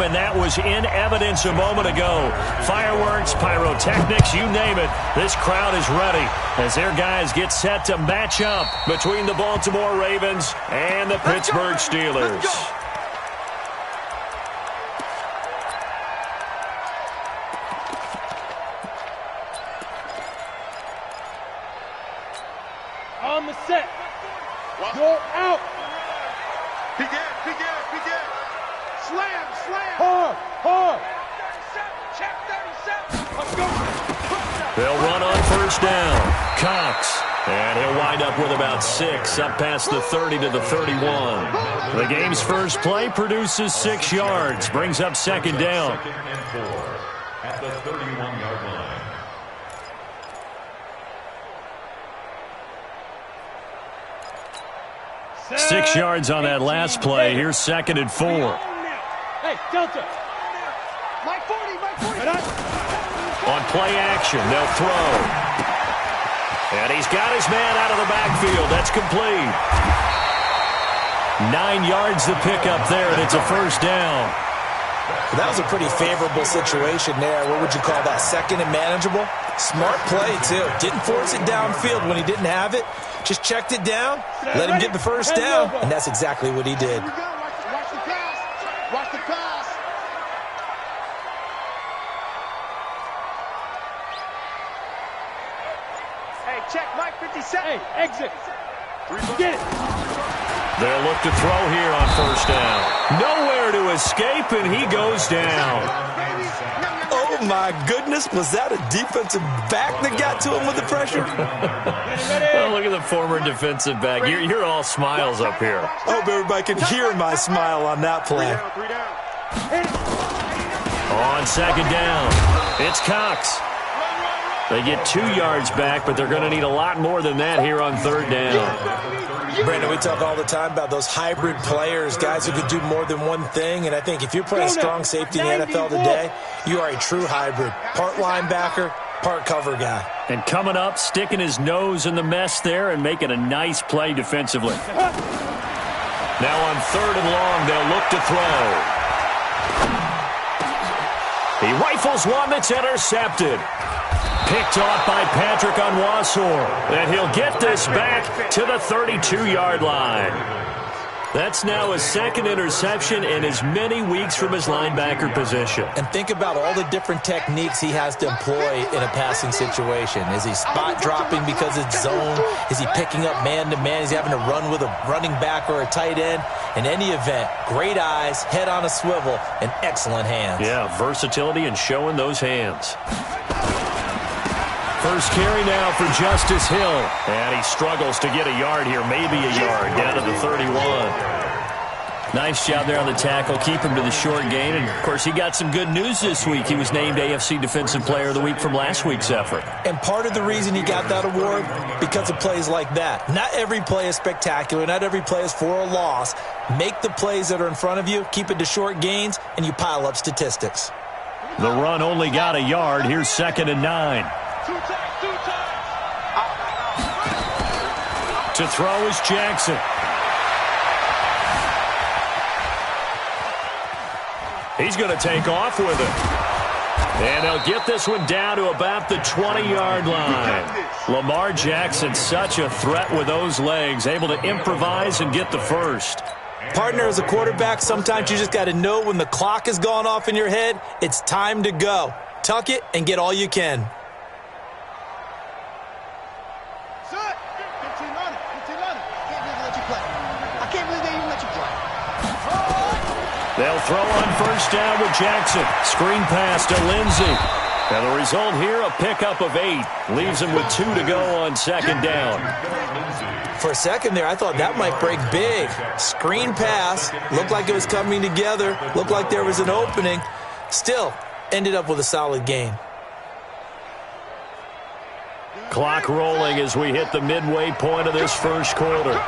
and that was in evidence a moment ago. Fireworks, pyrotechnics, you name it. This crowd is ready as their guys get set to match up between the Baltimore Ravens and the Pittsburgh Steelers. On the set. Go out. Begin. Slam. Hard. Check 37. Let's go. They'll run on first down. Cox. And he'll wind up with about 6, up past the 30 to the 31. The game's first play produces 6 yards, brings up second down. Second and 4 at the 31-yard line. Set. 6 yards on that last play. Here's second and 4. Hey, Delta. My 40. On play action, they'll throw. And he's got his man out of the backfield. That's complete. 9 yards the pickup there, and it's a first down. That was a pretty favorable situation there. What would you call that? Second and manageable? Smart play, too. Didn't force it downfield when he didn't have it. Just checked it down, let him get the first down, and that's exactly what he did. Watch the pass. Hey, check Mike 57. Hey, exit. Get it. They'll look to throw here on first down. Nowhere to escape, and he goes down. Oh, my goodness. Was that a defensive back that got to him with the pressure? Oh, look at the former defensive back. You're all smiles up here. I hope everybody can hear my smile on that play. On second down, it's Cox. They get 2 yards back, but they're going to need a lot more than that here on third down. Brandon, we talk all the time about those hybrid players, guys who could do more than one thing, and I think if you're playing strong safety in the NFL today, you are a true hybrid. Part linebacker, part cover guy. And coming up, sticking his nose in the mess there and making a nice play defensively. Now on third and long, they'll look to throw. He rifles one that's intercepted. Picked off by Patrick Onwuasor. And he'll get this back to the 32-yard line. That's now his second interception in as many weeks from his linebacker position. And think about all the different techniques he has to employ in a passing situation. Is he spot dropping because it's zone? Is he picking up man-to-man? Is he having to run with a running back or a tight end? In any event, great eyes, head on a swivel, and excellent hands. Yeah, versatility and showing those hands. First carry now for Justice Hill. And he struggles to get a yard here, maybe a yard, down to the 31. Nice job there on the tackle. Keep him to the short gain. And, of course, he got some good news this week. He was named AFC Defensive Player of the Week from last week's effort. And part of the reason he got that award, because of plays like that. Not every play is spectacular. Not every play is for a loss. Make the plays that are in front of you, keep it to short gains, and you pile up statistics. The run only got a yard. Here's second and 9. To throw is Jackson. He's going to take off with it. And they'll get this one down to about the 20-yard line. Lamar Jackson, such a threat with those legs, able to improvise and get the first. Partner, as a quarterback, sometimes you just got to know when the clock has gone off in your head, it's time to go. Tuck it and get all you can. They'll throw on first down with Jackson. Screen pass to Lindsey. And the result here, a pickup of 8. Leaves him with 2 to go on second down. For a second there, I thought that might break big. Screen pass. Looked like it was coming together. Looked like there was an opening. Still, ended up with a solid gain. Clock rolling as we hit the midway point of this first quarter.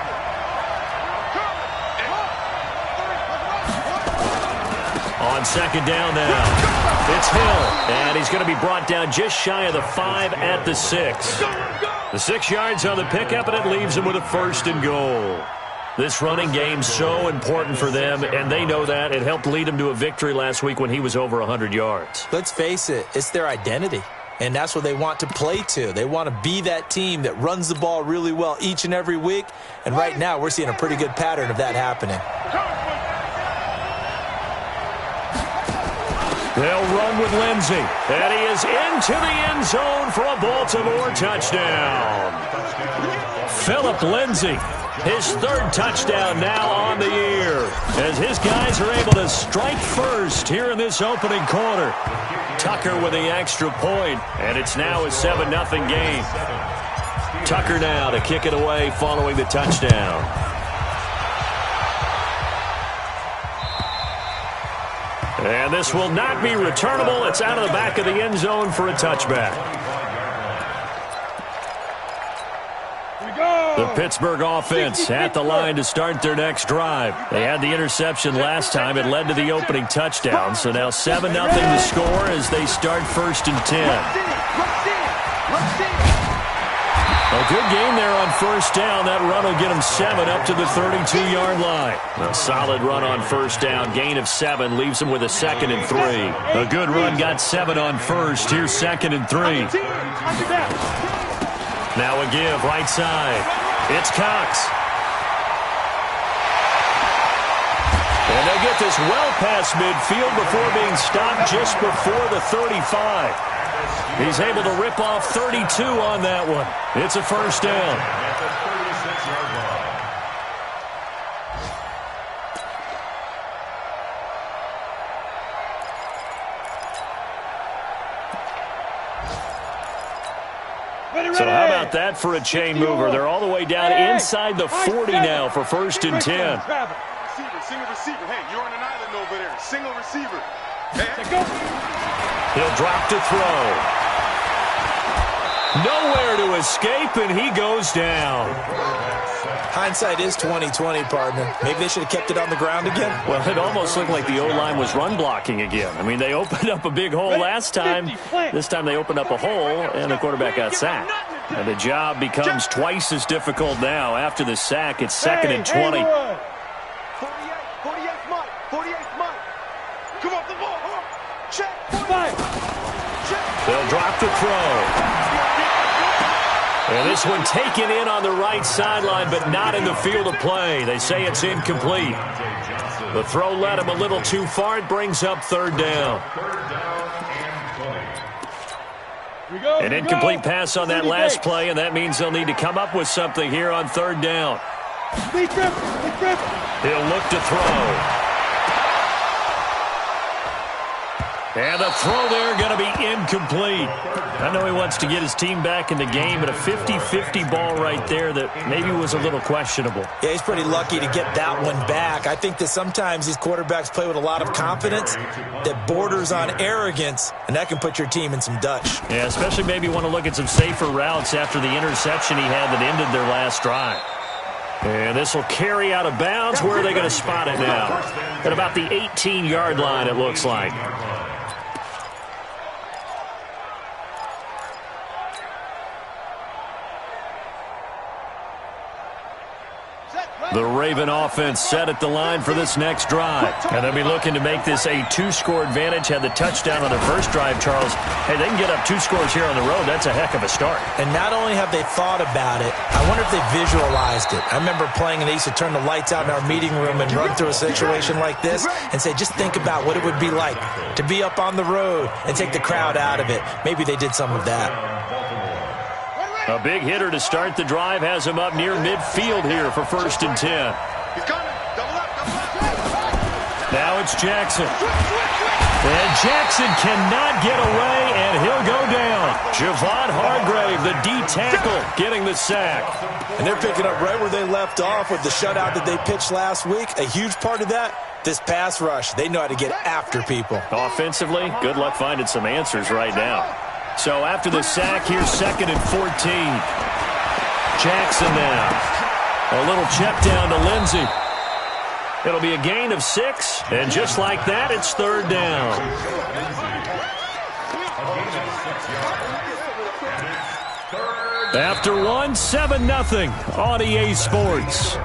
On second down now, it's Hill, and he's going to be brought down just shy of the 5 at the 6. The 6 yards on the pickup, and it leaves him with a first and goal. This running game's so important for them, and they know that. It helped lead them to a victory last week when he was over 100 yards. Let's face it, it's their identity, and that's what they want to play to. They want to be that team that runs the ball really well each and every week, and right now we're seeing a pretty good pattern of that happening. They'll run with Lindsey, and he is into the end zone for a Baltimore touchdown. Philip Lindsey, his third touchdown now on the year, as his guys are able to strike first here in this opening quarter. Tucker with the extra point, and it's now a 7-0 game. Tucker now to kick it away following the touchdown. And this will not be returnable. It's out of the back of the end zone for a touchback. The Pittsburgh offense at the line to start their next drive. They had the interception last time. It led to the opening touchdown. So now 7-0 to score as they start 1st and 10. A good game there on 1st down. That run will get them 7 up to the 32-yard line. A solid run on 1st down. Gain of 7 leaves them with a 2nd and 3. A good run got 7 on 1st. Here's 2nd and 3. Now a give right side. It's Cox. And they get this well past midfield before being stopped just before the 35. He's able to rip off 32 on that one. It's a 1st down. So how about that for a chain mover? They're all the way down inside the 40 now for 1st and 10. Single receiver. Hey, you're on an island over there. Single receiver. He'll drop to throw. Nowhere to escape, and he goes down. Hindsight is 20/20, partner. Maybe they should have kept it on the ground again. Well, it almost looked like the O-line was run blocking again. I mean, they opened up a big hole last time. This time they opened up a hole, and the quarterback got sacked. And the job becomes twice as difficult now. After the sack, it's 2nd and 20. 48 Mike. 48 Mike. Come off the ball. Check. They'll drop the throw. And this one taken in on the right sideline, but not in the field of play. They say it's incomplete. The throw led him a little too far. It brings up 3rd down. An incomplete pass on that last play, and that means they'll need to come up with something here on 3rd down. He'll look to throw. And the throw there going to be incomplete. I know he wants to get his team back in the game, but a 50-50 ball right there that maybe was a little questionable. Yeah, he's pretty lucky to get that one back. I think that sometimes these quarterbacks play with a lot of confidence that borders on arrogance, and that can put your team in some Dutch. Yeah, especially maybe want to look at some safer routes after the interception he had that ended their last drive. And this will carry out of bounds. Where are they going to spot it now? At about the 18-yard line, it looks like. The Raven offense set at the line for this next drive. And they'll be looking to make this a 2-score advantage. Had the touchdown on their first drive, Charles. Hey, they can get up 2 scores here on the road. That's a heck of a start. And not only have they thought about it, I wonder if they visualized it. I remember playing and they used to turn the lights out in our meeting room and run through a situation like this and say, just think about what it would be like to be up on the road and take the crowd out of it. Maybe they did some of that. A big hitter to start the drive has him up near midfield here for 1st and 10. He's coming. Double up. Now it's Jackson. And Jackson cannot get away, and he'll go down. Javon Hargrave, the D tackle, getting the sack. And they're picking up right where they left off with the shutout that they pitched last week. A huge part of that, this pass rush. They know how to get after people. Offensively, good luck finding some answers right now. So after the sack, here's 2nd and 14. Jackson now. A little check down to Lindsey. It'll be a gain of 6, and just like that, it's 3rd down. After one, 7-0 on EA Sports.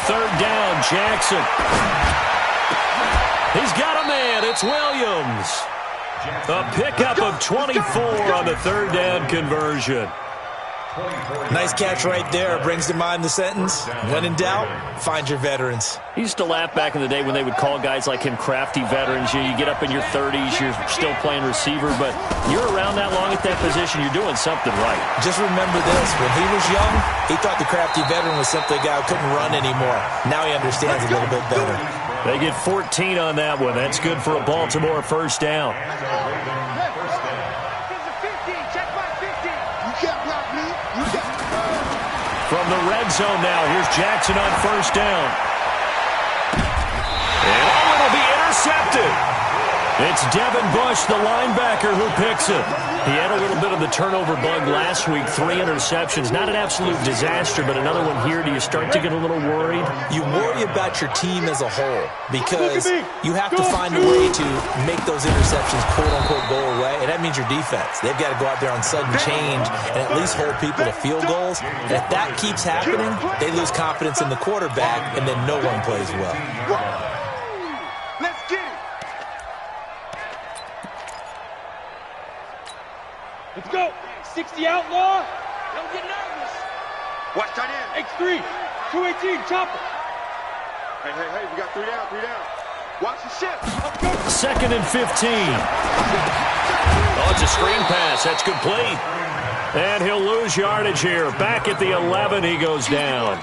third down. Jackson. He's got a man. It's Williams. A pickup of 24 on the third down conversion. Nice catch right there. Brings to mind the sentence, when in doubt, find your veterans. He used to laugh back in the day when they would call guys like him crafty veterans. You get up in your 30s, you're still playing receiver, but you're around that long at that position, you're doing something right. Just remember this. When he was young, he thought the crafty veteran was simply a guy who couldn't run anymore. Now he understands a little bit better. They get 14 on that one. That's good for a Baltimore first down. From the red zone now, here's Jackson on first down. And it'll be intercepted. It's Devin Bush, the linebacker, who picks it. He had a little bit of the turnover bug last week, 3 interceptions. Not an absolute disaster, but another one here. Do you start to get a little worried? You worry about your team as a whole because you have to find a way to make those interceptions, quote-unquote, go away, and that means your defense. They've got to go out there on sudden change and at least hold people to field goals. And if that keeps happening, they lose confidence in the quarterback, and then no one plays well. Let's get it. Let's go. 60 outlaw. Don't get nervous. Watch tight end. X3. 218. Chopper. Hey, we got 3 down, 3 down. Watch the shift. Second and 15. Oh, it's a screen pass. That's complete. And he'll lose yardage here. Back at the 11, he goes down.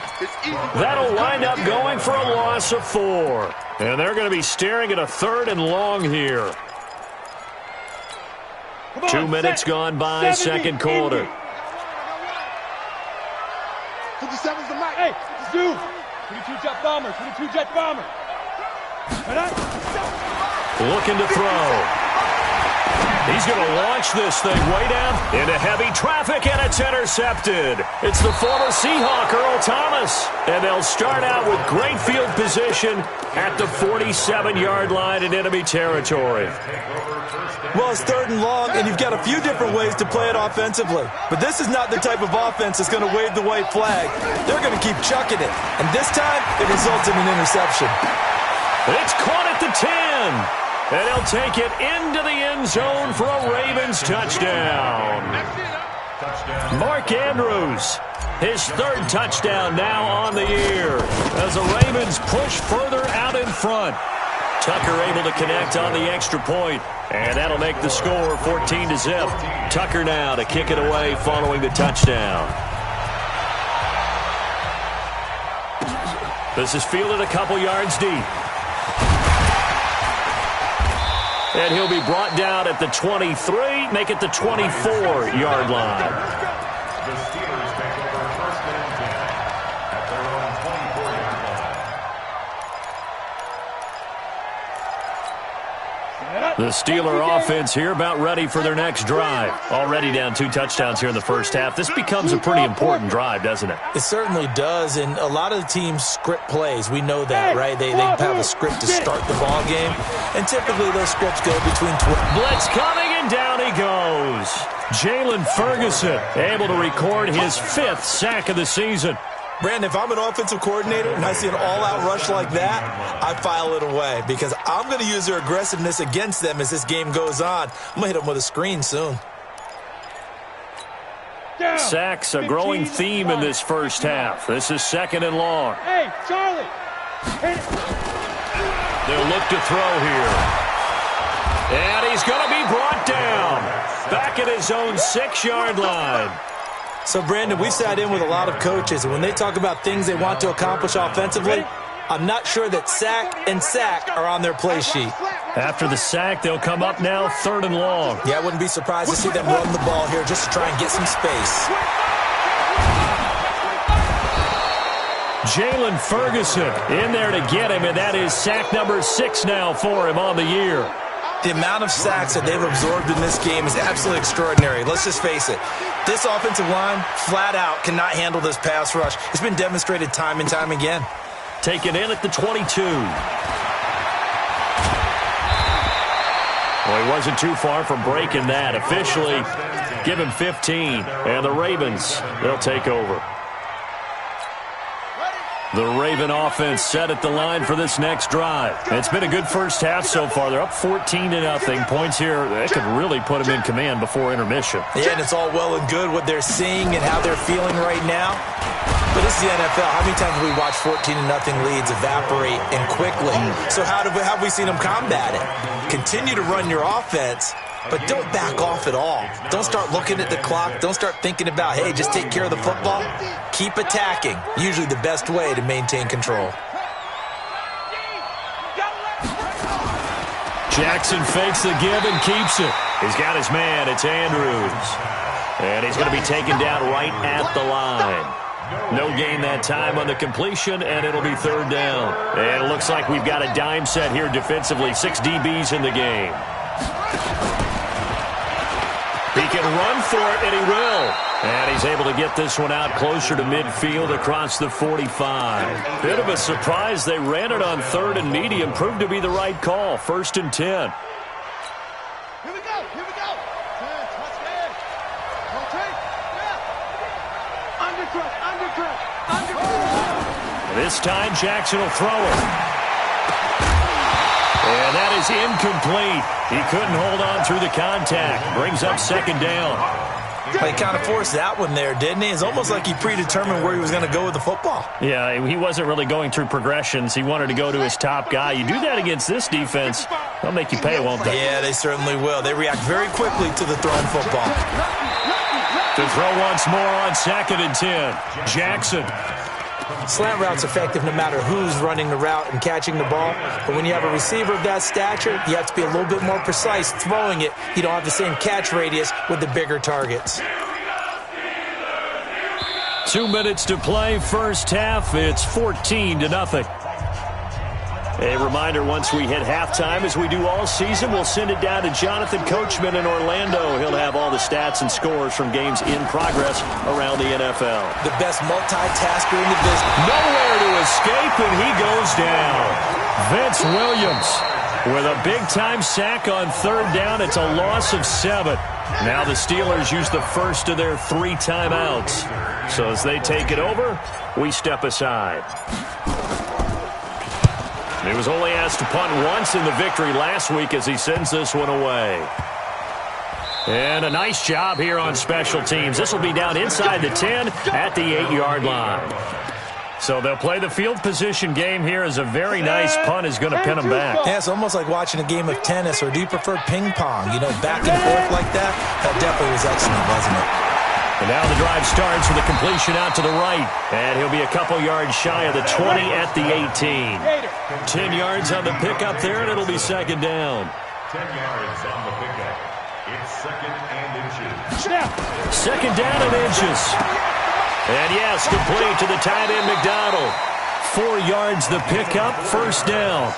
That'll wind up going for a loss of 4. And they're going to be staring at a 3rd and long here. 2 minutes gone by, second quarter. 57's the mic. Hey, Zoo. 22 jet bomber. 22 jet bomber. Looking to throw. He's going to launch this thing way down into heavy traffic, and it's intercepted. It's the former Seahawk, Earl Thomas. And they'll start out with great field position at the 47-yard line in enemy territory. Well, it's 3rd and long, and you've got a few different ways to play it offensively. But this is not the type of offense that's going to wave the white flag. They're going to keep chucking it. And this time, it results in an interception. It's caught at the 10. And he'll take it into the end zone for a Ravens touchdown. Mark Andrews, his 3rd touchdown now on the year as the Ravens push further out in front. Tucker able to connect on the extra point, and that'll make the score 14-0. Tucker now to kick it away following the touchdown. This is fielded a couple yards deep. And he'll be brought down at the 23, make it the 24-yard line. The Steelers take over first and 10 at their own 24-yard line. The Steeler offense here about ready for their next drive. Already down 2 touchdowns here in the first half. This becomes a pretty important drive, doesn't it? It certainly does, and a lot of the teams script plays. We know that, right? They have a script to start the ball game, and typically those scripts go between 12. Blitz coming, and down he goes. Jalen Ferguson able to record his 5th sack of the season. Brandon, if I'm an offensive coordinator and I see an all-out rush like that, I file it away because I'm going to use their aggressiveness against them as this game goes on. I'm going to hit them with a screen soon. Sacks, a growing theme in this first half. This is 2nd and long. Hey, Charlie. They'll look to throw here. And he's going to be brought down. Back at his own 6-yard line. So, Brandon, we sat in with a lot of coaches, and when they talk about things they want to accomplish offensively, I'm not sure that sack and sack are on their play sheet. After the sack, they'll come up now 3rd and long. Yeah, I wouldn't be surprised to see them run the ball here just to try and get some space. Jalen Ferguson in there to get him, and that is sack number 6 now for him on the year. The amount of sacks that they've absorbed in this game is absolutely extraordinary. Let's just face it. This offensive line, flat out, cannot handle this pass rush. It's been demonstrated time and time again. Taken in at the 22. Well, he wasn't too far from breaking that. Officially, give him 15. And the Ravens, they'll take over. The Raven offense set at the line for this next drive. It's been a good first half so far. They're up 14-0. Points here, that could really put them in command before intermission. Yeah, and it's all well and good what they're seeing and how they're feeling right now. But this is the NFL. How many times have we watched 14-0 leads evaporate and quickly? So how have we seen them combat it? Continue to run your offense, but don't back off at all. Don't start looking at the clock. Don't start thinking about, hey, just take care of the football. Keep attacking. Usually the best way to maintain control. Jackson fakes the give and keeps it. He's got his man. It's Andrews. And he's going to be taken down right at the line. No gain that time on the completion, and it'll be third down. And it looks like we've got a dime set here defensively. 6 DBs in the game. He can run for it, and he will. And he's able to get this one out closer to midfield across the 45. Bit of a surprise. They ran it on 3rd and medium. Proved to be the right call. 1st and 10. Here we go. Here we go. Undercut. This time, Jackson will throw it. And that is incomplete. He couldn't hold on through the contact. Brings up 2nd down. He kind of forced that one there, didn't he? It's almost like he predetermined where he was going to go with the football. Yeah, he wasn't really going through progressions. He wanted to go to his top guy. You do that against this defense, they'll make you pay, won't they? Yeah, they certainly will. They react very quickly to the thrown football. To throw once more on 2nd and 10. Jackson. Slant route's effective no matter who's running the route and catching the ball. But when you have a receiver of that stature, you have to be a little bit more precise throwing it. You don't have the same catch radius with the bigger targets. 2 minutes to play, first half. It's 14-0. A reminder, once we hit halftime, as we do all season, we'll send it down to Jonathan Coachman in Orlando. He'll have all the stats and scores from games in progress around the NFL. The best multitasker in the business. Nowhere to escape, and he goes down. Vince Williams with a big-time sack on 3rd down. It's a loss of 7. Now the Steelers use the first of their 3 timeouts. So as they take it over, we step aside. He was only asked to punt once in the victory last week as he sends this one away. And a nice job here on special teams. This will be down inside the 10 at the 8-yard line. So they'll play the field position game here as a very nice punt is going to pin them back. Yeah, it's almost like watching a game of tennis, or do you prefer ping pong? You know, back and forth like that? That definitely was excellent, wasn't it? And now the drive starts with a completion out to the right. And he'll be a couple yards shy of the 20 at the 18. 10 yards on the pickup there, and it'll be 2nd down. 10 yards on the pickup. It's 2nd and inches. 2nd down and inches. And yes, complete to the tight end, McDonald. 4 yards the pickup, 1st down.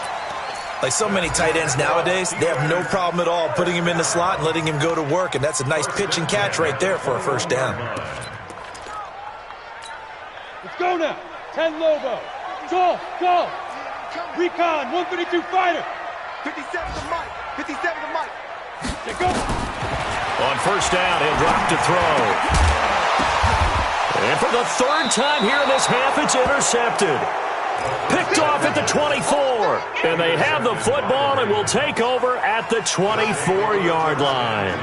Like so many tight ends nowadays, they have no problem at all putting him in the slot and letting him go to work, and that's a nice pitch and catch right there for a 1st down. Let's go now. 10 Lobo. Go. Recon, 152 fighter. 57 to Mike. 57 to Mike. There go. On 1st down, he'll drop to throw. And for the 3rd time here in this half, it's intercepted. Picked off at the 24. And they have the football and will take over at the 24-yard line.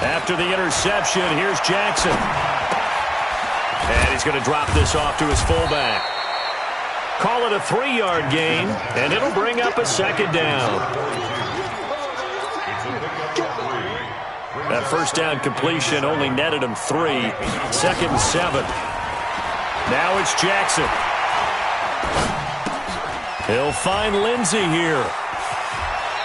After the interception, here's Jackson. And he's going to drop this off to his fullback. Call it a 3-yard gain, and it'll bring up a 2nd down. That 1st down completion only netted him 3. 2nd and 7. Now it's Jackson. He'll find Lindsey here.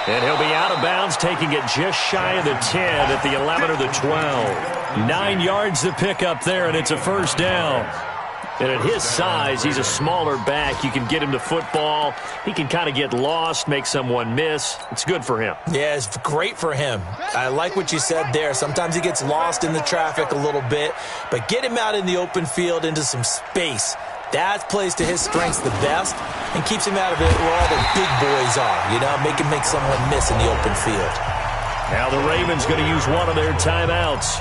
And he'll be out of bounds, taking it just shy of the 10 at the 11 or the 12. 9 yards to pick up there, and it's a 1st down. And at his size, he's a smaller back. You can get him to football. He can kind of get lost, make someone miss. It's good for him. Yeah, it's great for him. I like what you said there. Sometimes he gets lost in the traffic a little bit, but get him out in the open field into some space. That plays to his strengths the best and keeps him out of it where all the big boys are, you know, make him make someone miss in the open field. Now the Ravens going to use one of their timeouts.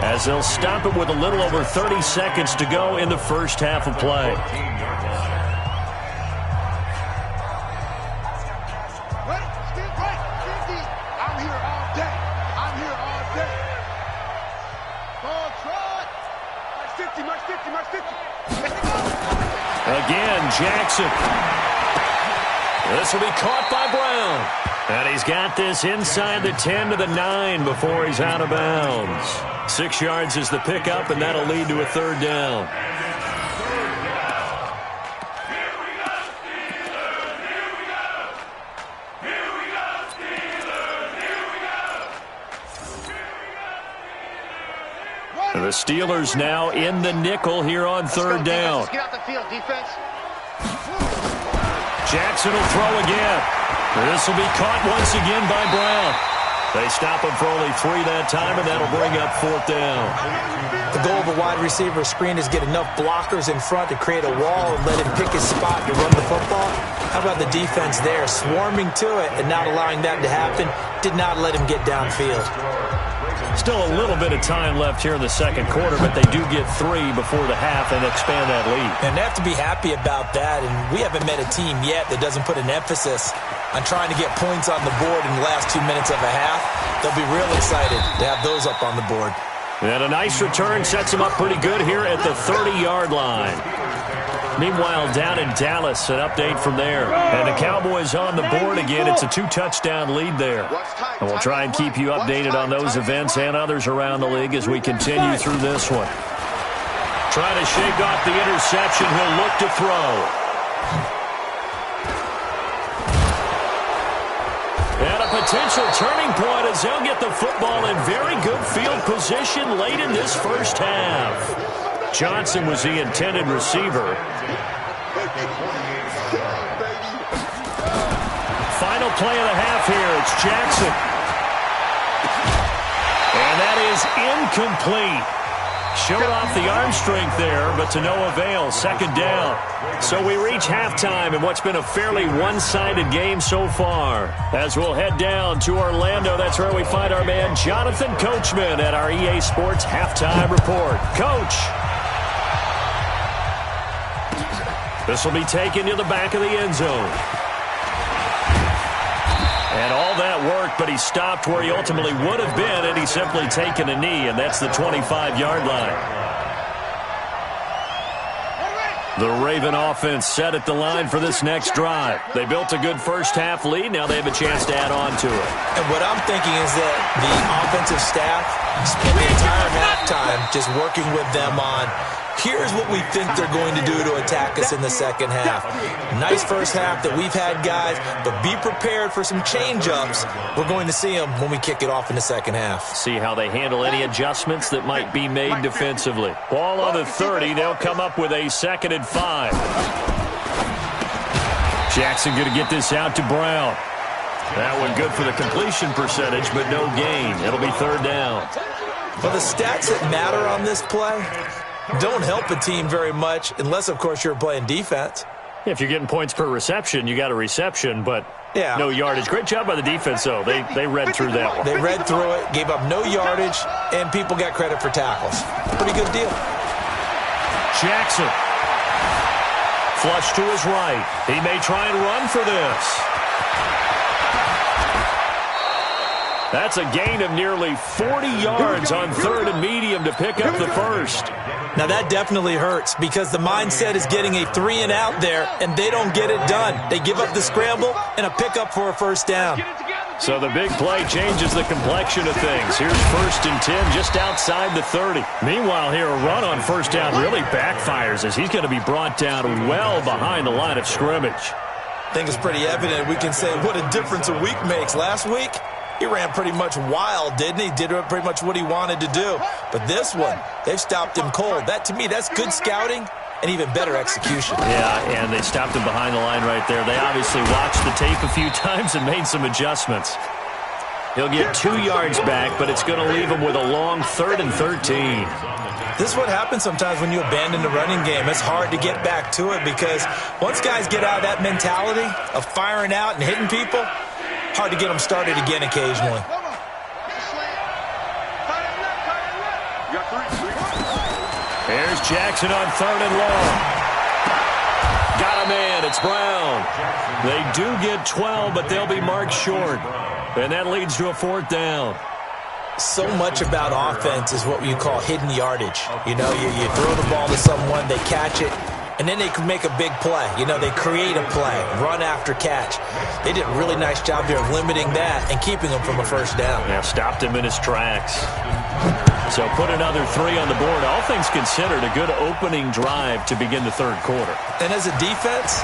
as they'll stop it with a little over 30 seconds to go in the first half of play. Again, Jackson. This will be caught by Brown. And he's got this inside the 10 to the 9 before he's out of bounds. 6 yards is the pickup, and that'll lead to a third down. The Steelers now in the nickel here on third down. Get out the field, defense. Jackson will throw again. This will be caught once again by Brown. They stop him for only 3 that time, and that'll bring up fourth down. The goal of a wide receiver screen is get enough blockers in front to create a wall and let him pick his spot to run the football. How about the defense there, swarming to it and not allowing that to happen? Did not let him get downfield. Still a little bit of time left here in the second quarter, but they do get 3 before the half and expand that lead. And they have to be happy about that, and we haven't met a team yet that doesn't put an emphasis on trying to get points on the board in the last 2 minutes of a half. They'll be real excited to have those up on the board. And a nice return sets them up pretty good here at the 30-yard line. Meanwhile, down in Dallas, an update from there. And the Cowboys on the board again. It's a 2-touchdown lead there. And we'll try and keep you updated on those events and others around the league as we continue through this one. Trying to shake off the interception. He'll look to throw. And a potential turning point as they'll get the football in very good field position late in this first half. Johnson was the intended receiver. Final play of the half here. It's Jackson. And that is incomplete. Showed off the arm strength there, but to no avail. Second down. So we reach halftime in what's been a fairly one-sided game so far. As we'll head down to Orlando, that's where we find our man Jonathan Coachman at our EA Sports Halftime Report. Coach. This will be taken to the back of the end zone. And all that worked, but he stopped where he ultimately would have been, and he's simply taken a knee, and that's the 25-yard line. The Raven offense set at the line for this next drive. They built a good first-half lead. Now they have a chance to add on to it. And what I'm thinking is that the offensive staff spent the entire halftime just working with them on here's what we think they're going to do to attack us in the second half. Nice first half that we've had, guys, but be prepared for some change-ups. We're going to see them when we kick it off in the second half. See how they handle any adjustments that might be made defensively. Ball on the 30. They'll come up with a 2nd and 5. Jackson going to get this out to Brown. That one good for the completion percentage, but no gain. It'll be third down. Well, the stats that matter on this play don't help a team very much unless, of course, you're playing defense. Yeah, if you're getting points per reception, you got a reception, but no yardage. Great job by the defense, though. They read through that one. They read through it, gave up no yardage, and people got credit for tackles. Pretty good deal. Jackson. Flush to his right. He may try and run for this. That's a gain of nearly 40 yards on 3rd and medium to pick up the first. Now, that definitely hurts because the mindset is getting a 3-and-out there, and they don't get it done. They give up the scramble and a pickup for a first down. So the big play changes the complexion of things. Here's 1st and 10 just outside the 30. Meanwhile, here a run on first down really backfires as he's going to be brought down well behind the line of scrimmage. I think it's pretty evident. We can say what a difference a week makes. Last week, he ran pretty much wild, didn't he? Did pretty much what he wanted to do. But this one, they've stopped him cold. That, to me, that's good scouting and even better execution. Yeah, and they stopped him behind the line right there. They obviously watched the tape a few times and made some adjustments. He'll get 2 yards back, but it's going to leave him with a long 3rd and 13. This is what happens sometimes when you abandon the running game. It's hard to get back to it because once guys get out of that mentality of firing out and hitting people, hard to get them started again occasionally. Here's Jackson on 3rd and long. Got a man. It's Brown. They do get 12, but they'll be marked short. And that leads to a 4th down. So much about offense is what you call hidden yardage. You know, you throw the ball to someone, they catch it, and then they can make a big play. You know, they create a play, run after catch. They did a really nice job there of limiting that and keeping him from a 1st down. Yeah, stopped him in his tracks. So put another 3 on the board. All things considered, a good opening drive to begin the 3rd quarter. And as a defense,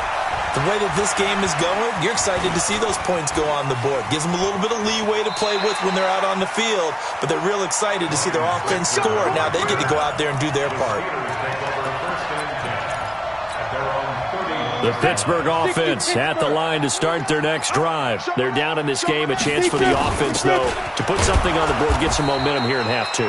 the way that this game is going, you're excited to see those points go on the board. Gives them a little bit of leeway to play with when they're out on the field, but they're real excited to see their offense score. Now they get to go out there and do their part. The Pittsburgh offense at the line to start their next drive. They're down in this game. A chance for the offense, though, to put something on the board, get some momentum here in half 2.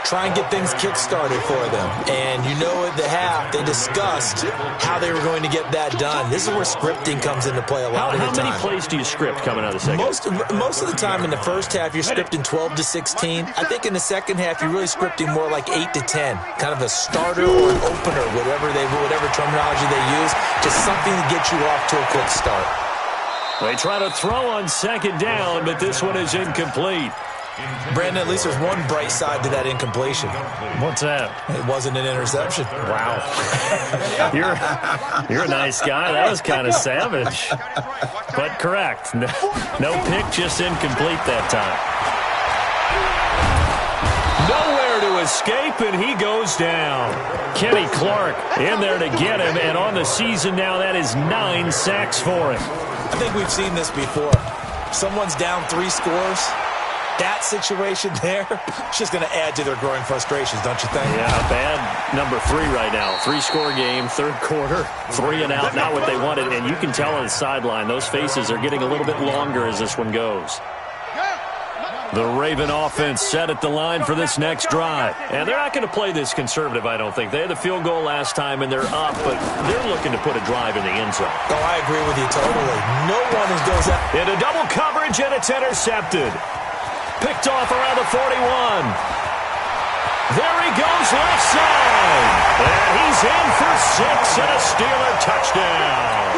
Try and get things kick-started for them. And you know at the half, they discussed how they were going to get that done. This is where scripting comes into play a lot of the time. How many plays do you script coming out of the second? Most of the time in the first half, you're scripting 12 to 16. I think in the second half, you're really scripting more like 8 to 10. Kind of a starter or an opener, whatever terminology they use. Just something to get you off to a quick start. They try to throw on 2nd down, but this one is incomplete. Brandon, at least there's one bright side to that incompletion. What's that? It wasn't an interception. Wow. You're a nice guy. That was kind of savage. But correct. No pick, just incomplete that time. Nowhere to escape, and he goes down. Kenny Clark in there to get him, and on the season now, that is 9 sacks for him. I think we've seen this before. Someone's down 3 scores. That situation there, it's just going to add to their growing frustrations, don't you think? Yeah, bad number 3 right now. 3-score game, 3rd quarter, 3 and out, not what they wanted. And you can tell on the sideline, those faces are getting a little bit longer as this one goes. The Raven offense set at the line for this next drive. And they're not going to play this conservative, I don't think. They had the field goal last time, and they're up, but they're looking to put a drive in the end zone. Oh, I agree with you totally. No one goes out. Into double coverage, and it's intercepted. Picked off around the 41. There he goes, left side. And he's in for 6 and a Steeler touchdown.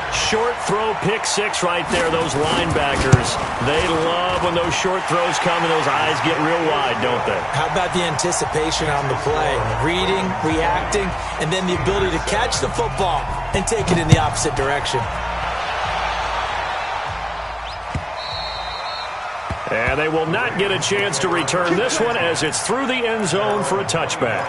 Short throw, pick 6 right there. Those linebackers, they love when those short throws come and those eyes get real wide, don't they? How about the anticipation on the play? Reading, reacting, and then the ability to catch the football and take it in the opposite direction. And they will not get a chance to return this one as it's through the end zone for a touchback.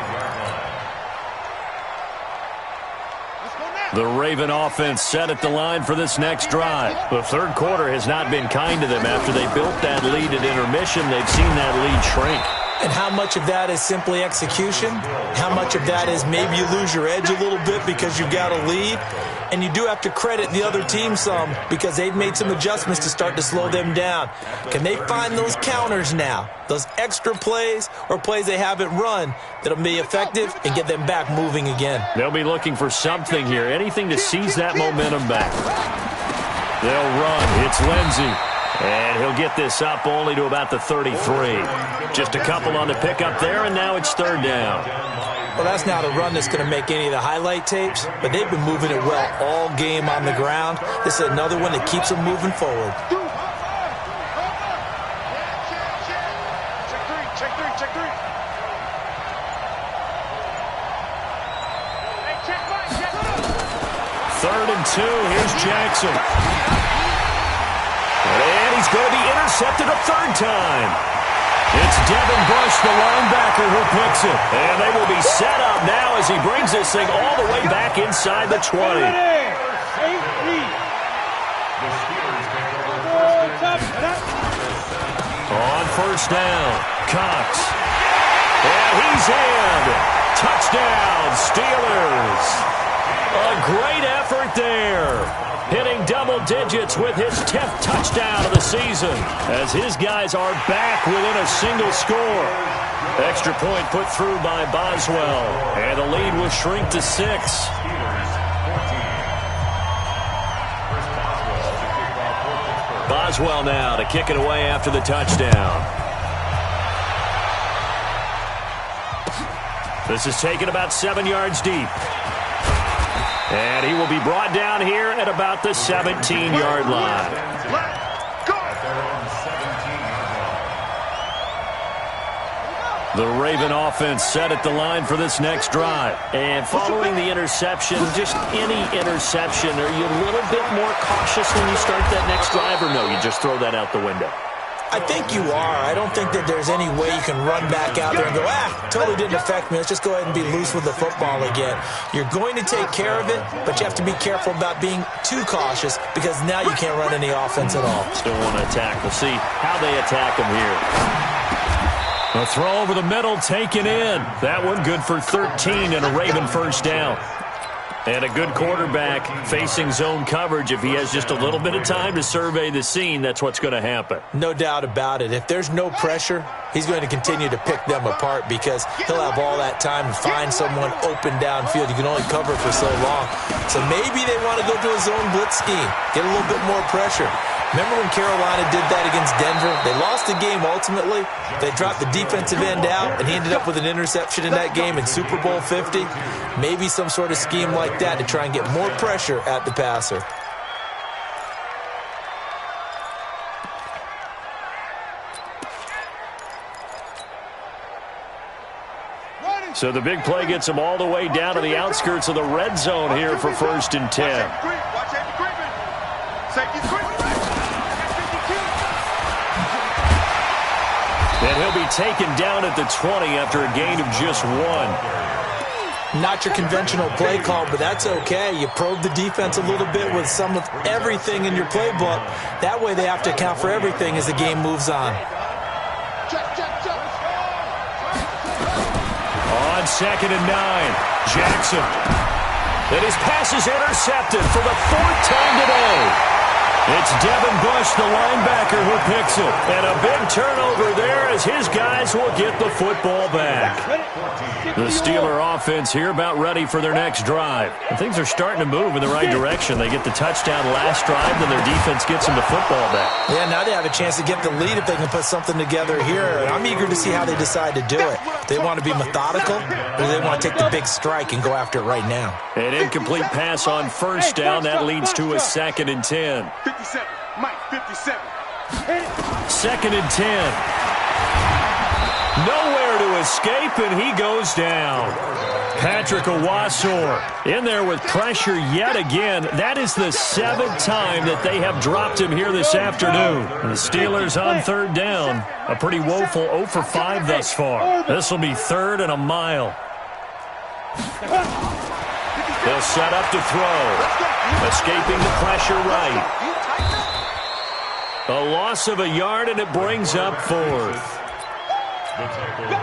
The Raven offense set at the line for this next drive. The 3rd quarter has not been kind to them after they built that lead at intermission. They've seen that lead shrink. And how much of that is simply execution? How much of that is maybe you lose your edge a little bit because you've got a lead? And you do have to credit the other team some because they've made some adjustments to start to slow them down. Can they find those counters now, those extra plays or plays they haven't run that'll be effective and get them back moving again? They'll be looking for something here, anything to seize that momentum back. They'll run. It's Lindsey. And he'll get this up only to about the 33. Just a couple on the pickup there, and now it's 3rd down. Well, that's not a run that's going to make any of the highlight tapes, but they've been moving it well all game on the ground. This is another one that keeps them moving forward. Check three. 3rd and 2. Here's Jackson. And he's going to be intercepted a 3rd time. It's Devin Bush, the linebacker, who picks it. And they will be set up now as he brings this thing all the way back inside the 20. On 1st down, Cox. And he's in. Touchdown, Steelers. A great effort there. Hitting double digits with his 10th touchdown of the season as his guys are back within a single score. Extra point put through by Boswell, and the lead will shrink to 6. Boswell now to kick it away after the touchdown. This is taken about 7 yards deep. And he will be brought down here at about the 17-yard line. The Raven offense set at the line for this next drive. And following the interception, just any interception, are you a little bit more cautious when you start that next drive, or no, you just throw that out the window? I think you are. I don't think that there's any way you can run back out there and go, totally didn't affect me. Let's just go ahead and be loose with the football again. You're going to take care of it, but you have to be careful about being too cautious because now you can't run any offense at all. Still want to attack. We'll see how they attack him here. A throw over the middle, taken in. That one good for 13 and a Raven first down. And a good quarterback facing zone coverage. If he has just a little bit of time to survey the scene, that's what's going to happen. No doubt about it. If there's no pressure, he's going to continue to pick them apart because he'll have all that time to find someone open downfield. You can only cover for so long. So maybe they want to go to a zone blitz scheme, get a little bit more pressure. Remember when Carolina did that against Denver? They lost the game ultimately. They dropped the defensive end out, and he ended up with an interception in that game in Super Bowl 50. Maybe some sort of scheme like that to try and get more pressure at the passer. So the big play gets him all the way down to the outskirts of the red zone here for 1st and 10. And he'll be taken down at the 20 after a gain of just 1. Not your conventional play call, but that's okay. You probe the defense a little bit with some of everything in your playbook. That way they have to account for everything as the game moves on. On 2nd and 9, Jackson. And his pass is intercepted for the 4th time today. It's Devin Bush, the linebacker, who picks it. And a big turnover there as his guys will get the football back. The Steeler offense here about ready for their next drive. And things are starting to move in the right direction. They get the touchdown last drive, then their defense gets them the football back. Yeah, now they have a chance to get the lead if they can put something together here. And I'm eager to see how they decide to do it. They want to be methodical, or do they want to take the big strike and go after it right now? An incomplete pass on 1st down. That leads to a 2nd and 10. 57, Mike, 57. 2nd and 10. Nowhere to escape, and he goes down. Patrick Owasor in there with pressure yet again. That is the 7th time that they have dropped him here this afternoon. The Steelers on 3rd down. A pretty woeful 0 for 5 thus far. This will be 3rd and a mile. They'll set up to throw. Escaping the pressure right. A loss of a yard, and it brings up 4th.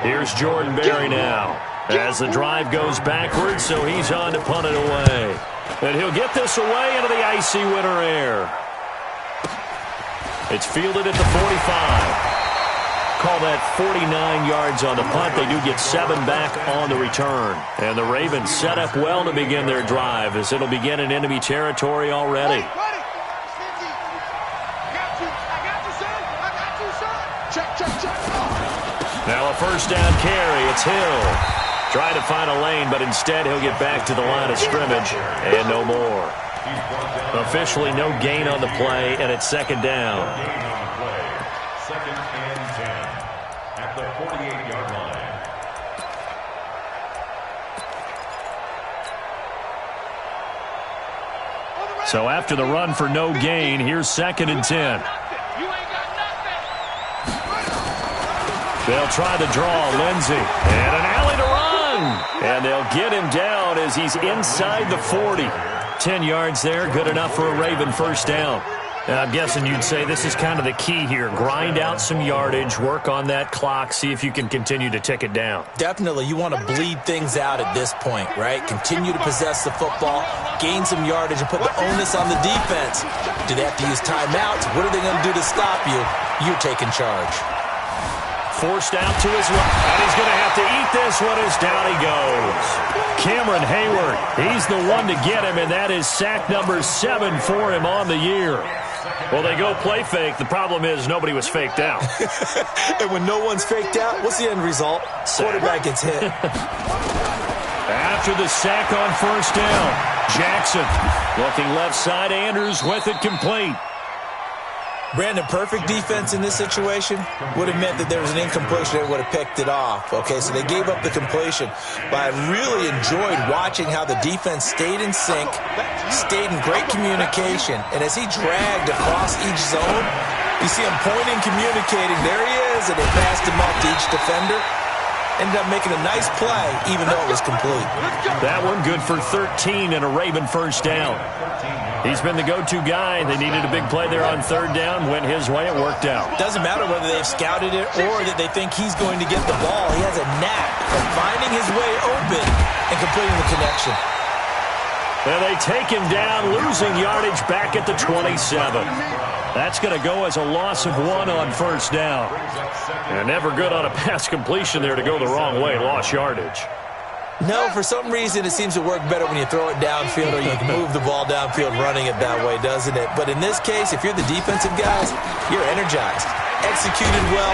Here's Jordan Berry now as the drive goes backwards, so he's on to punt it away. And he'll get this away into the icy winter air. It's fielded at the 45. Call that 49 yards on the punt. They do get 7 back on the return. And the Ravens set up well to begin their drive as it'll begin in enemy territory already. Now a 1st down carry. It's Hill. Trying to find a lane, but instead he'll get back to the line of scrimmage and no more. Officially no gain on the play, and it's 2nd down. 2nd and 10 at the 48-yard line. So after the run for no gain, here's 2nd and 10. They'll try the draw, Lindsey. And an alley to run. And they'll get him down as he's inside the 40. 10 yards there, good enough for a Raven 1st down. I'm guessing you'd say this is kind of the key here. Grind out some yardage, work on that clock, see if you can continue to tick it down. Definitely. You want to bleed things out at this point, right? Continue to possess the football, gain some yardage, and put the onus on the defense. Do they have to use timeouts? What are they going to do to stop you? You're taking charge. Forced out to his right, and he's going to have to eat this one as down he goes. Cameron Hayward, he's the one to get him, and that is sack number 7 for him on the year. Well, they go play fake. The problem is nobody was faked out. And when no one's faked out, what's the end result? Quarterback gets hit. After the sack on first down, Jackson looking left side. Andrews with it complete. Brandon, perfect defense in this situation would have meant that there was an incompletion. They would have picked it off. Okay, so they gave up the completion. But I really enjoyed watching how the defense stayed in sync, stayed in great communication. And as he dragged across each zone, you see him pointing, communicating. There he is, and they passed him off to each defender. Ended up making a nice play, even though it was complete. That one good for 13 and a Raven first down. He's been the go-to guy. They needed a big play there on third down. Went his way. It worked out. Doesn't matter whether they've scouted it or that they think he's going to get the ball. He has a knack of finding his way open and completing the connection. Well, they take him down, losing yardage back at the 27. That's going to go as a loss of 1 on first down. And never good on a pass completion there to go the wrong way. Lost yardage. No, for some reason, it seems to work better when you throw it downfield or you can move the ball downfield running it that way, doesn't it? But in this case, if you're the defensive guys, you're energized, executed well,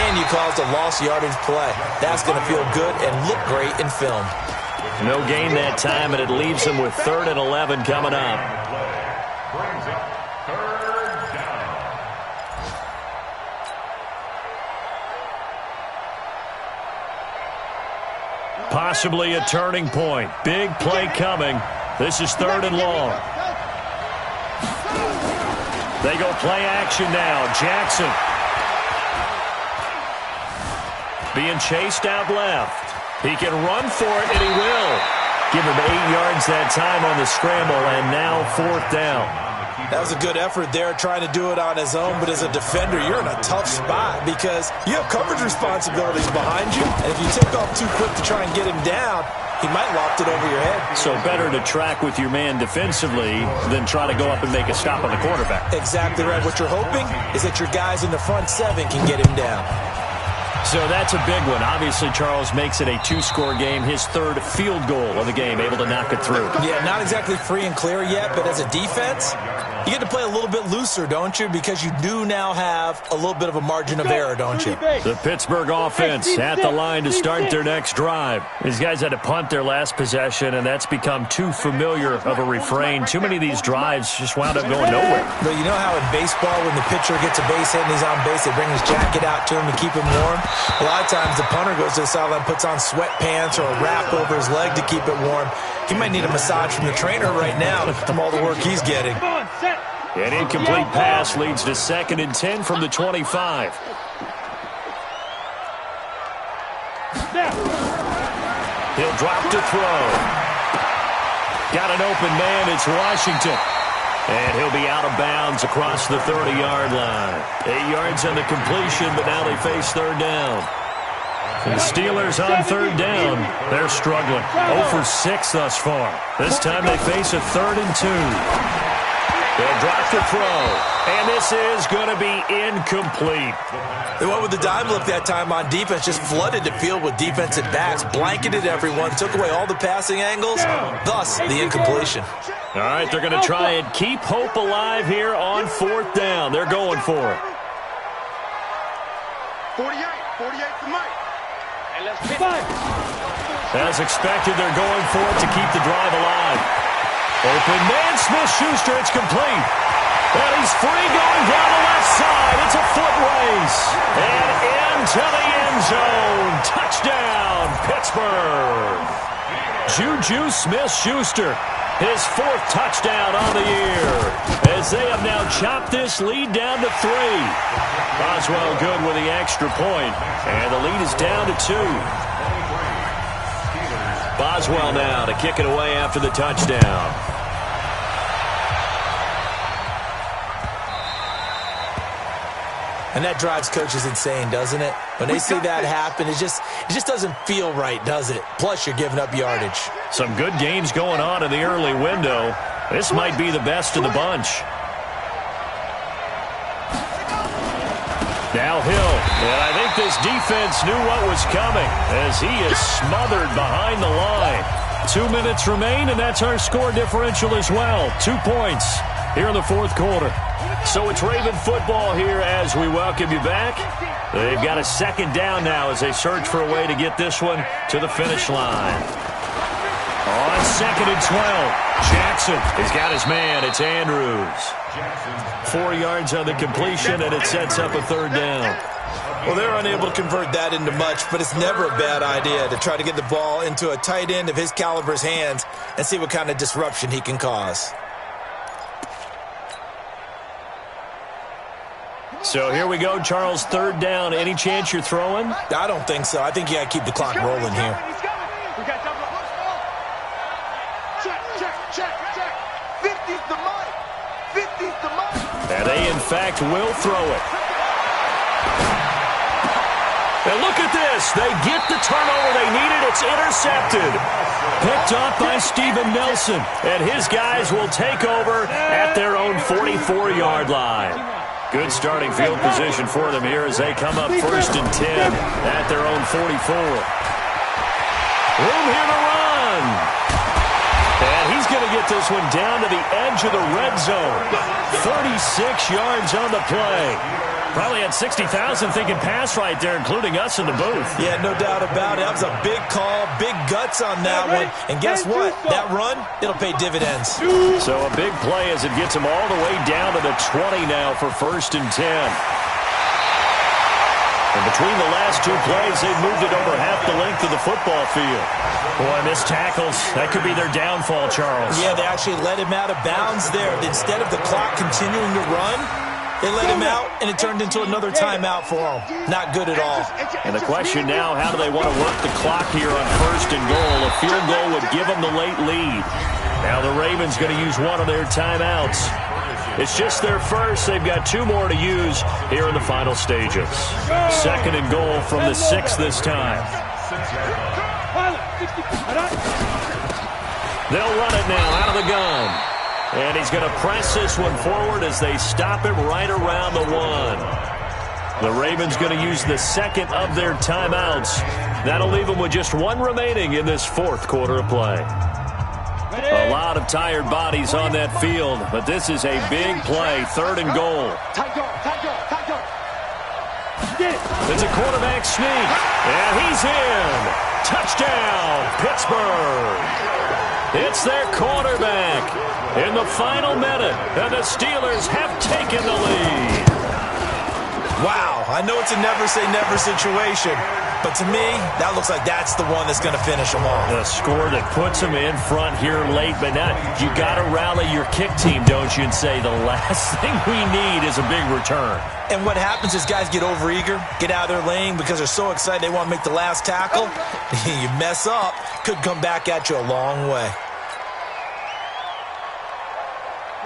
and you caused a lost yardage play. That's going to feel good and look great in film. No gain that time, and it leaves them with 3rd and 11 coming up. Possibly a turning point. Big play coming. This is 3rd and long. They go play action now. Jackson being chased out left. He can run for it, and he will. Give him 8 yards that time on the scramble, and now 4th down. That was a good effort there, trying to do it on his own. But as a defender, you're in a tough spot because you have coverage responsibilities behind you. And if you take off too quick to try and get him down, he might loft it over your head. So better to track with your man defensively than try to go up and make a stop on the quarterback. Exactly right. What you're hoping is that your guys in the front 7 can get him down. So that's a big one. Obviously, Charles makes it a 2-score game. His 3rd field goal of the game, able to knock it through. Yeah, not exactly free and clear yet, but as a defense, you get to play a little bit looser, don't you? Because you do now have a little bit of a margin of error, don't you? The Pittsburgh offense at the line to start their next drive. These guys had to punt their last possession, and that's become too familiar of a refrain. Too many of these drives just wound up going nowhere. But you know how in baseball, when the pitcher gets a base hit and he's on base, they bring his jacket out to him to keep him warm? A lot of times the punter goes to the sideline, puts on sweatpants or a wrap over his leg to keep it warm. He might need a massage from the trainer right now from all the work he's getting. An incomplete pass leads to 2nd and 10 from the 25. He'll drop to throw. Got an open man. It's Washington. And he'll be out of bounds across the 30-yard line. 8 yards on the completion, but now they face 3rd down. And the Steelers on 3rd down. They're struggling. 0 for 6 thus far. This time they face a 3rd and 2. They'll drop to throw. And this is going to be incomplete. They went with the dime look that time on defense, just flooded the field with defensive backs, blanketed everyone, took away all the passing angles, thus the incompletion. All right, they're going to try and keep hope alive here on 4th down. They're going for it. 48 to Mike. As expected, they're going for it to keep the drive alive. Open man, Smith-Schuster, it's complete. And he's free going down the left side. It's a foot race. And into the end zone. Touchdown, Pittsburgh. Juju Smith-Schuster, his 4th touchdown on the year. As they have now chopped this lead down to 3. Boswell good with the extra point. And the lead is down to 2. Boswell now to kick it away after the touchdown. And that drives coaches insane, doesn't it? When they see that happen, it just doesn't feel right, does it? Plus, you're giving up yardage. Some good games going on in the early window. This might be the best of the bunch. Now Hill, and I think this defense knew what was coming as he is smothered behind the line. 2 minutes remain, and that's our score differential as well. 2 points. here in the fourth quarter. So it's Raven football here as we welcome you back. They've got a second down now as they search for a way to get this one to the finish line. On 2nd and 12, Jackson has got his man. It's Andrews. 4 yards on the completion, and it sets up a third down. Well, they're unable to convert that into much, but it's never a bad idea to try to get the ball into a tight end of his caliber's hands and see what kind of disruption he can cause. So here we go, Charles, third down. Any chance you're throwing? I don't think so. I think you got to keep the clock rolling here. And they, in fact, will throw it. And look at this. They get the turnover they needed. It's intercepted. Picked off by Steven Nelson. And his guys will take over at their own 44-yard line. Good starting field position for them here as they come up 1st and 10 at their own 44. Room here to run. And he's going to get this one down to the edge of the red zone. 36 yards on the play. Probably had 60,000 thinking pass right there, including us in the booth. Yeah, no doubt about it. That was a big call, big guts on that one. And guess what? That run, it'll pay dividends. So a big play as it gets him all the way down to the 20 now for 1st and 10. And between the last two plays, they've moved it over half the length of the football field. Boy, missed tackles. That could be their downfall, Charles. Yeah, they actually let him out of bounds there. Instead of the clock continuing to run, they let him out, and it turned into another timeout for him. Not good at all. And the question now, how do they want to work the clock here on 1st and goal? A field goal would give them the late lead. Now the Ravens going to use one of their timeouts. It's just their first. They've got 2 more to use here in the final stages. 2nd and goal from the 6 this time. They'll run it now out of the gun. And he's going to press this one forward as they stop him right around the 1. The Ravens going to use the 2nd of their timeouts. That'll leave them with just 1 remaining in this 4th quarter of play. A lot of tired bodies on that field, but this is a big play, 3rd and goal. It's a quarterback sneak, and he's in. Touchdown, Pittsburgh. It's their quarterback in the final minute, and the Steelers have taken the lead. Wow, I know it's a never-say-never situation, but to me, that looks like that's the one that's going to finish them off. The score that puts them in front here late, but now you got to rally your kick team, don't you, and say the last thing we need is a big return. And what happens is guys get overeager, get out of their lane because they're so excited they want to make the last tackle. You mess up, could come back at you a long way.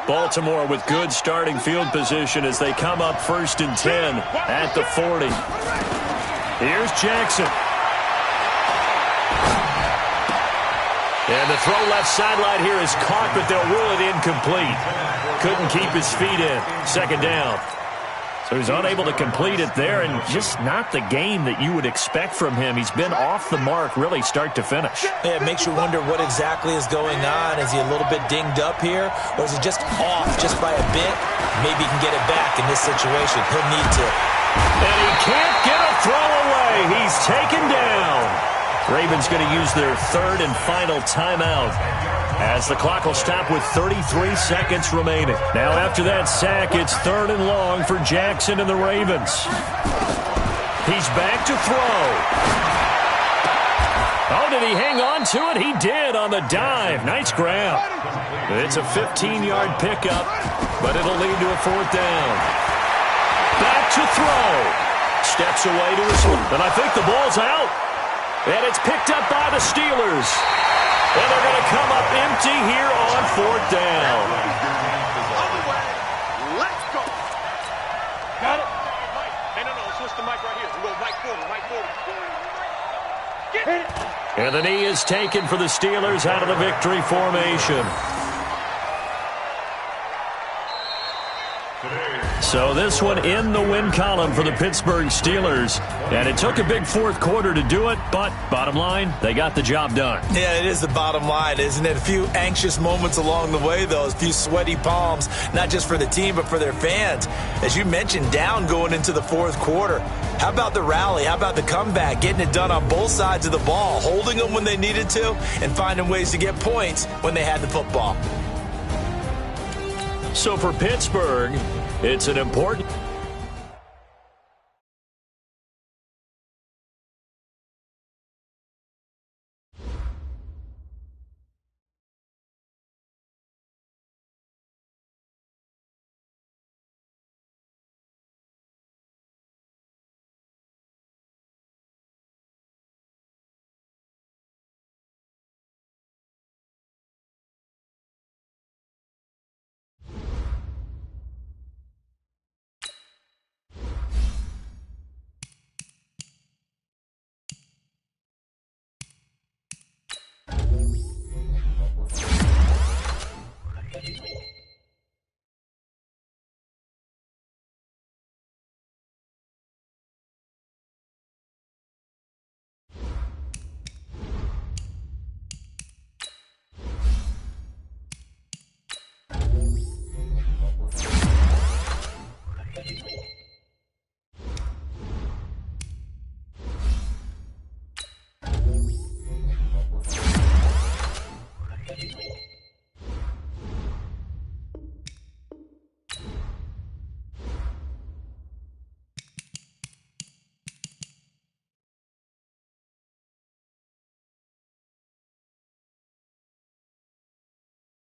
Baltimore with good starting field position as they come up 1st and 10 at the 40. Here's Jackson. And the throw left sideline here is caught, but they'll rule it incomplete. Couldn't keep his feet in. 2nd down. So he's unable to complete it there, and just not the game that you would expect from him. He's been off the mark really start to finish. Yeah, it makes you wonder what exactly is going on. Is he a little bit dinged up here, or is he just off just by a bit? Maybe he can get it back in this situation. He'll need to. And he can't get a throw away. He's taken down. Ravens going to use their 3rd and final timeout as the clock will stop with 33 seconds remaining. Now after that sack, it's 3rd and long for Jackson and the Ravens. He's back to throw. Oh, did he hang on to it? He did on the dive. Nice grab. It's a 15-yard pickup, but it'll lead to a 4th down. Back to throw. Steps away to his left. And I think the ball's out. And it's picked up by the Steelers. And they're going to come up empty here on 4th down. Let's go. Got it. Hey, no, switch the mic right here. We go right forward. Hit it. And the knee is taken for the Steelers out of the victory formation. So this one in the win column for the Pittsburgh Steelers. And it took a big fourth quarter to do it, but bottom line, they got the job done. Yeah, it is the bottom line, isn't it? A few anxious moments along the way, though. A few sweaty palms, not just for the team, but for their fans. As you mentioned, down going into the fourth quarter. How about the rally? How about the comeback? Getting it done on both sides of the ball, holding them when they needed to, and finding ways to get points when they had the football. So for Pittsburgh, it's an important